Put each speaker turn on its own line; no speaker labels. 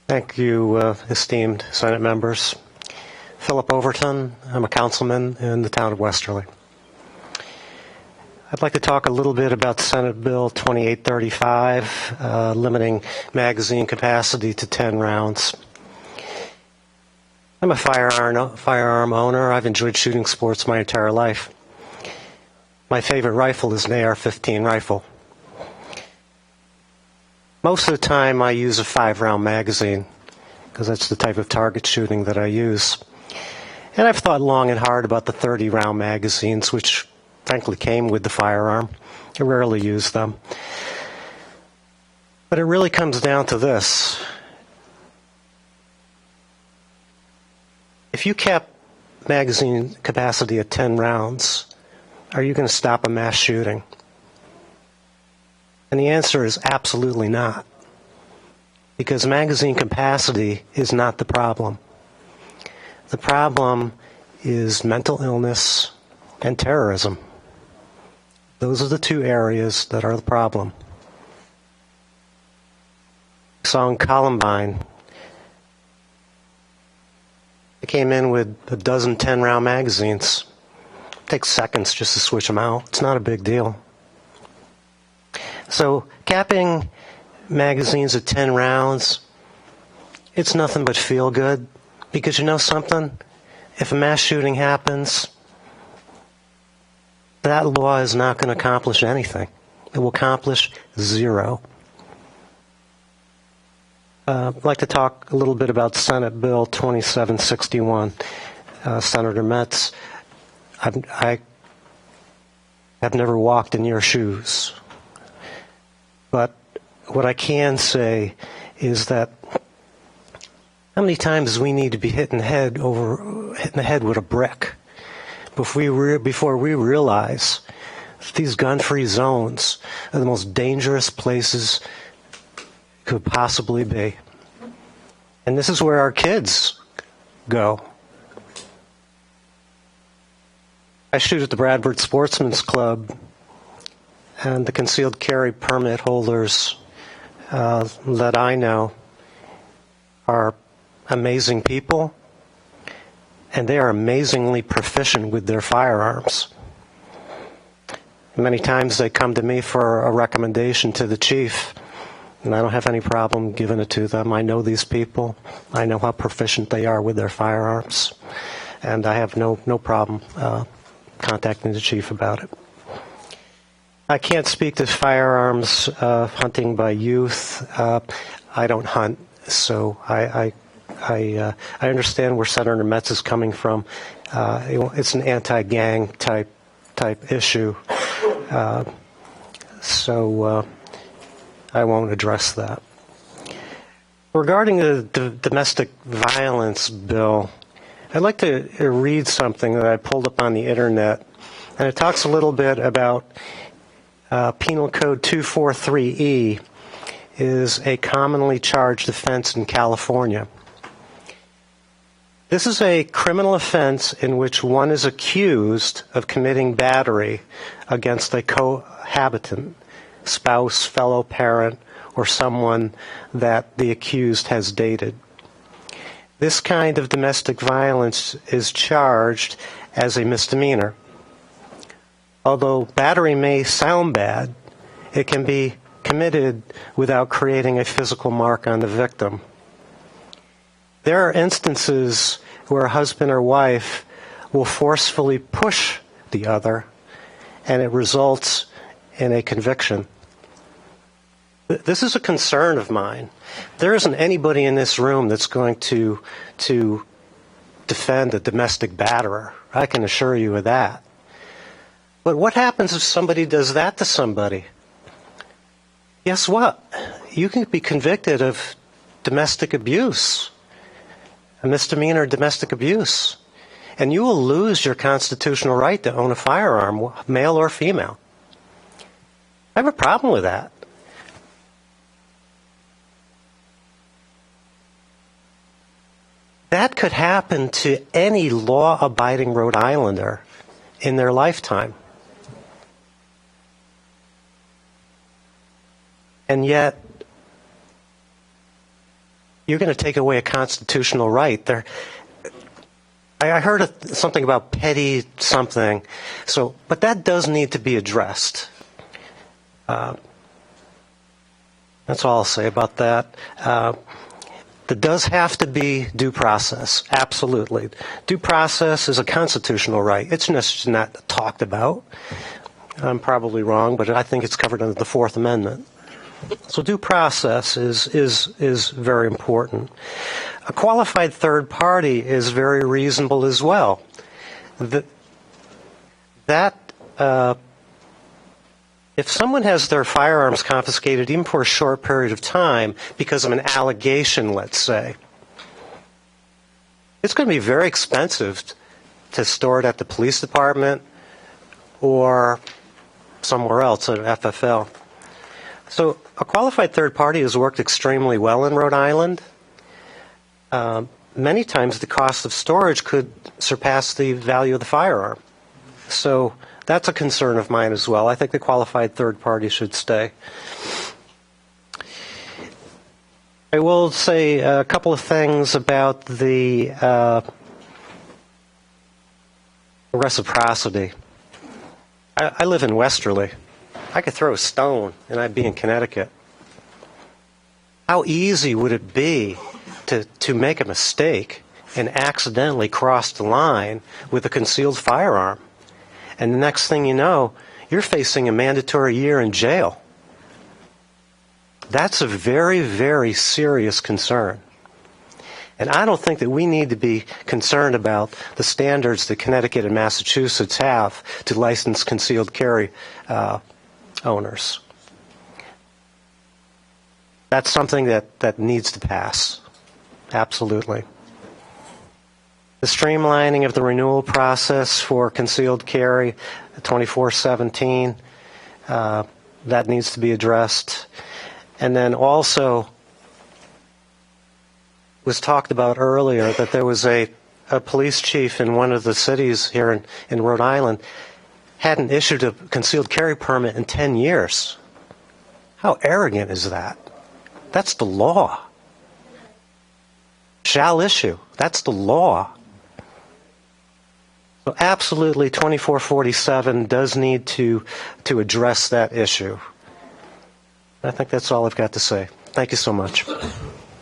Thank you, esteemed Senate members. Philip Overton, I'm a councilman in the town of Westerly. I'd like to talk a little bit about Senate Bill 2835, limiting magazine capacity to 10 rounds. I'm a firearm owner. I've enjoyed shooting sports my entire life. My favorite rifle is an AR-15 rifle. Most of the time I use a 5-round magazine because that's the type of target shooting that I use. And I've thought long and hard about the 30-round magazines, which frankly came with the firearm. I rarely use them. But it really comes down to this. If you cap magazine capacity at 10 rounds, are you going to stop a mass shooting? And the answer is absolutely not. Because magazine capacity is not the problem. The problem is mental illness and terrorism. Those are the two areas that are the problem. I saw in Columbine, I came in with a dozen 10-round magazines. It takes seconds just to switch them out. It's not a big deal. So capping magazines at 10 rounds, it's nothing but feel good. Because you know something? If a mass shooting happens, that law is not going to accomplish anything. It will accomplish zero. I'd like to talk a little bit about Senate Bill 2761. Senator Metz, I have never walked in your shoes. But what I can say is that how many times we need to be hitting the head with a brick before we realize that these gun-free zones are the most dangerous places could possibly be. And this is where our kids go. I shoot at the Bradford Sportsman's Club, and the concealed carry permit holders that I know are amazing people, and they are amazingly proficient with their firearms. Many times they come to me for a recommendation to the chief, and I don't have any problem giving it to them. I know these people. I know how proficient they are with their firearms, and I have no problem contacting the chief about it. I can't speak to firearms hunting by youth. I don't hunt, so I understand where Senator Metz is coming from. It's an anti-gang type issue, so I won't address that. Regarding the domestic violence bill, I'd like to read something that I pulled up on the internet, and it talks a little bit about Penal Code 243E is a commonly charged offense in California. This is a criminal offense in which one is accused of committing battery against a cohabitant, spouse, fellow parent, or someone that the accused has dated. This kind of domestic violence is charged as a misdemeanor. Although battery may sound bad, it can be committed without creating a physical mark on the victim. There are instances where a husband or wife will forcefully push the other, and it results in a conviction. This is a concern of mine. There isn't anybody in this room that's going to defend a domestic batterer. I can assure you of that. But what happens if somebody does that to somebody? Guess what? You can be convicted of domestic abuse, a misdemeanor domestic abuse, and you will lose your constitutional right to own a firearm, male or female. I have a problem with that. That could happen to any law-abiding Rhode Islander in their lifetime. And yet, you're going to take away a constitutional right. I heard something about petty something, but that does need to be addressed. That's all I'll say about that. There does have to be due process, absolutely. Due process is a constitutional right. It's just not talked about. I'm probably wrong, but I think it's covered under the Fourth Amendment. So due process is very important. A qualified third party is very reasonable as well. If someone has their firearms confiscated even for a short period of time because of an allegation, let's say, it's going to be very expensive to store it at the police department or somewhere else at FFL. So a qualified third party has worked extremely well in Rhode Island. Many times the cost of storage could surpass the value of the firearm. So that's a concern of mine as well. I think the qualified third party should stay. I will say a couple of things about the reciprocity. I live in Westerly. I could throw a stone and I'd be in Connecticut. How easy would it be to make a mistake and accidentally cross the line with a concealed firearm? And the next thing you know, you're facing a mandatory year in jail. That's a very, very serious concern. And I don't think that we need to be concerned about the standards that Connecticut and Massachusetts have to license concealed carry owners. That's something that needs to pass. Absolutely. The streamlining of the renewal process for concealed carry, 2417, that needs to be addressed. And then also was talked about earlier that there was a police chief in one of the cities here in Rhode Island hadn't issued a concealed carry permit in 10 years. How arrogant is that? That's the law. Shall issue. That's the law. So absolutely 2447 does need to address that issue. I think that's all I've got to say. Thank you so much.